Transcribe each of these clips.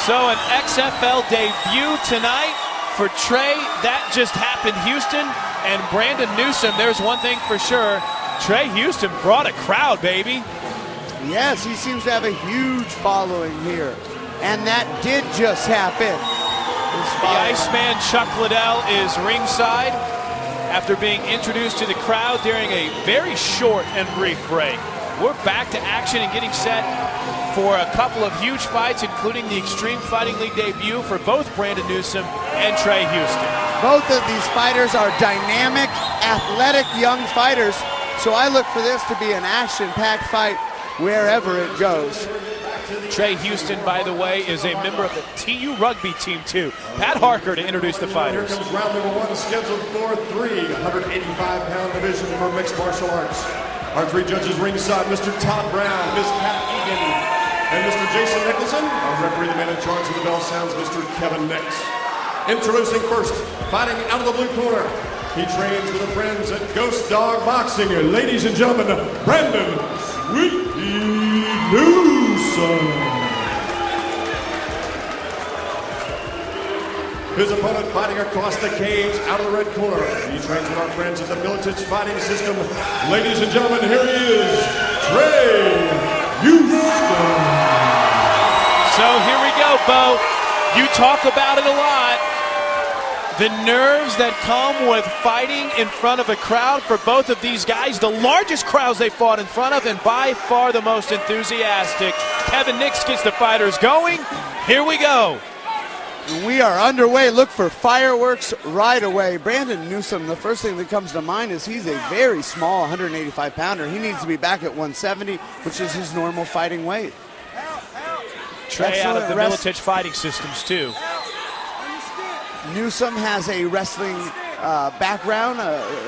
So an XFL debut tonight for Trey. That just happened, Houston. And Brandon Newsom, there's one thing for sure. Trey Houston brought a crowd, baby. Yes, he seems to have a huge following here. And that did just happen. The Iceman Chuck Liddell is ringside after being introduced to the crowd during a very short and brief break. We're back to action and getting set for a couple of huge fights, including the Extreme Fighting League debut for both Brandon Newsom and Trey Houston. Both of these fighters are dynamic, athletic young fighters, so I look for this to be an action-packed fight wherever it goes. Trey Houston, by the way, is a member of the TU rugby team, too. Pat Harker to introduce the fighters. Here comes round number one, scheduled for 185-pound division for mixed martial arts. Our three judges ringside, Mr. Todd Brown, Ms. Pat Egan, and Mr. Jason Nicholson. Our referee, the man in charge of the bell sounds, Mr. Kevin Nix. Introducing first, fighting out of the blue corner. He trains with the friends at Ghost Dog Boxing. Ladies and gentlemen, Brandon Sweetie Newsom. His opponent fighting across the cage out of the red corner. He trains with our friends at the Militich Fighting System. Ladies and gentlemen, here he is, Trey Houston. So here we go, Bo. You talk about it a lot. The nerves that come with fighting in front of a crowd for both of these guys, the largest crowds they fought in front of, and by far the most enthusiastic. Kevin Nix gets the fighters going. Here we go. We are underway. Look for fireworks right away. Brandon Newsom, the first thing that comes to mind is he's a very small 185-pounder. He needs to be back at 170, which is his normal fighting weight. Trey out of the Militich Fighting Systems, too. Newsom has a wrestling background,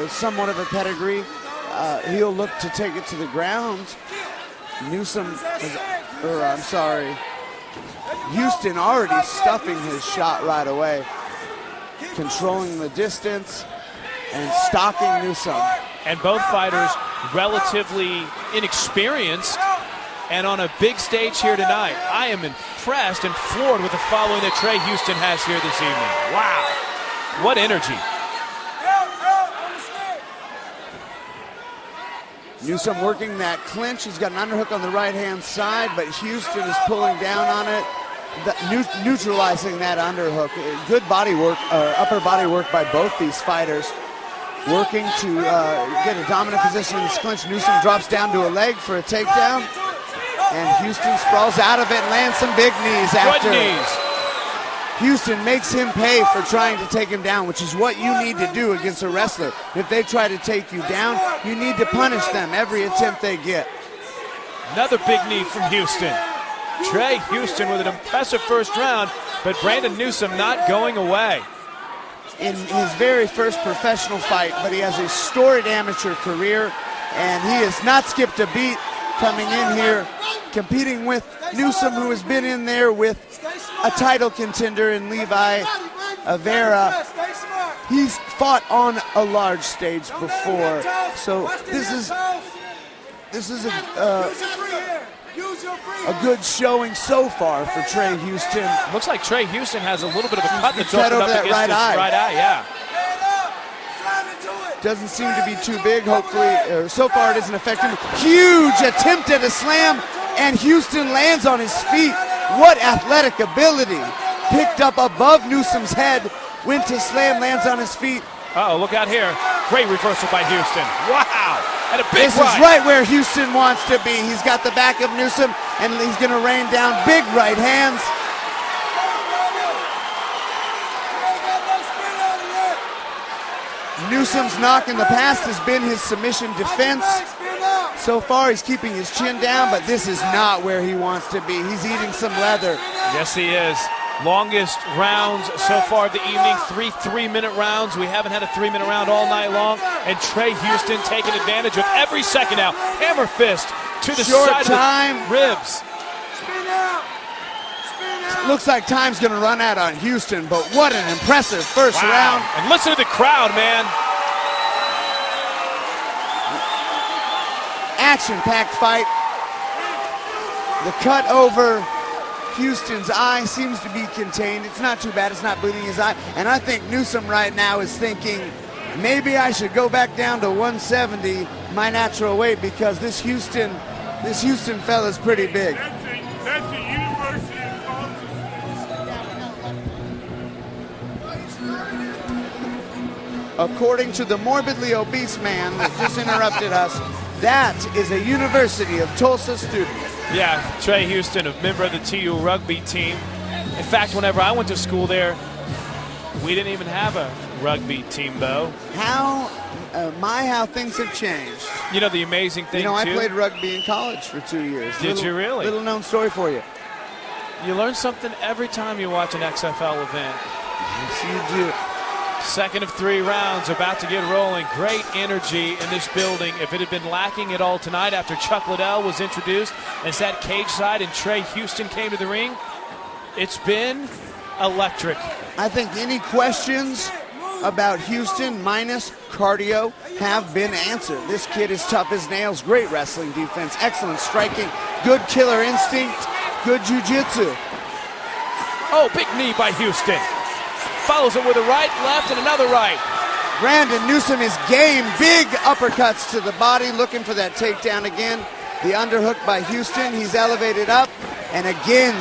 somewhat of a pedigree. He'll look to take it to the ground. Houston already stuffing his shot right away, controlling the distance and stalking Newsom. And both fighters relatively inexperienced and on a big stage here tonight. I am impressed and floored with the following that Trey Houston has here this evening. Wow, what energy. Newsom working that clinch. He's got an underhook on the right-hand side, but Houston is pulling down on it, neutralizing that underhook. Good body work, upper body work by both these fighters. Working to get a dominant position in this clinch. Newsom drops down to a leg for a takedown, and Houston sprawls out of it and lands some big knees after. Good knees. Houston makes him pay for trying to take him down, which is what you need to do against a wrestler. If they try to take you down, you need to punish them every attempt they get. Another big knee from Houston. Trey Houston with an impressive first round, but Brandon Newsom not going away. In his very first professional fight, but he has a storied amateur career, and he has not skipped a beat coming in here, competing with Newsom, who has been in there with a title contender in Levi Avera. He's fought on a large stage before, so this is a good showing so far for Trey Houston. Looks like Trey Houston has a little bit of a cut that's opened opened up up that against right his eye. right eye, yeah. Doesn't seem to be too big, hopefully. So far it isn't affecting him. Huge attempt at a slam, and Houston lands on his feet. What athletic ability. Picked up above Newsom's head, went to slam, lands on his feet. Uh-oh, look out here. Great reversal by Houston. Wow, and a big This is right where Houston wants to be. He's got the back of Newsom, and he's gonna rain down big right hands. Newsom's knock in the past has been his submission defense. So far, he's keeping his chin down, but this is not where he wants to be. He's eating some leather. Yes, he is. Longest rounds so far of the evening, three-minute rounds. We haven't had a 3-minute round all night long, and Trey Houston taking advantage of every second now. Hammer fist to the side of the ribs. Looks like time's gonna run out on Houston, but what an impressive first round. And listen to the crowd, man. Action-packed fight. The cut over Houston's eye seems to be contained. It's not too bad. It's not bleeding his eye. And I think Newsom right now is thinking, maybe I should go back down to 170, my natural weight, because this Houston fella's pretty big. That's the University of Tulsa. According to the morbidly obese man that just interrupted us, that is a University of Tulsa student. Yeah, Trey Houston, a member of the TU rugby team. In fact, whenever I went to school there, we didn't even have a rugby team, Bo. How things have changed. You know, the amazing thing, I played rugby in college for 2 years. Did you really? Little known story for you. You learn something every time you watch an XFL event. Yes, you do. Second of 3 rounds, about to get rolling. Great energy in this building. If it had been lacking at all tonight after Chuck Liddell was introduced and sat cage side and Trey Houston came to the ring, it's been electric. I think any questions about Houston minus cardio have been answered. This kid is tough as nails, great wrestling defense, excellent striking, good killer instinct, good jiu-jitsu. Oh, big knee by Houston. Follows it with a right, left, and another right. Brandon Newsom is game. Big uppercuts to the body, looking for that takedown again. The underhook by Houston. He's elevated up, and again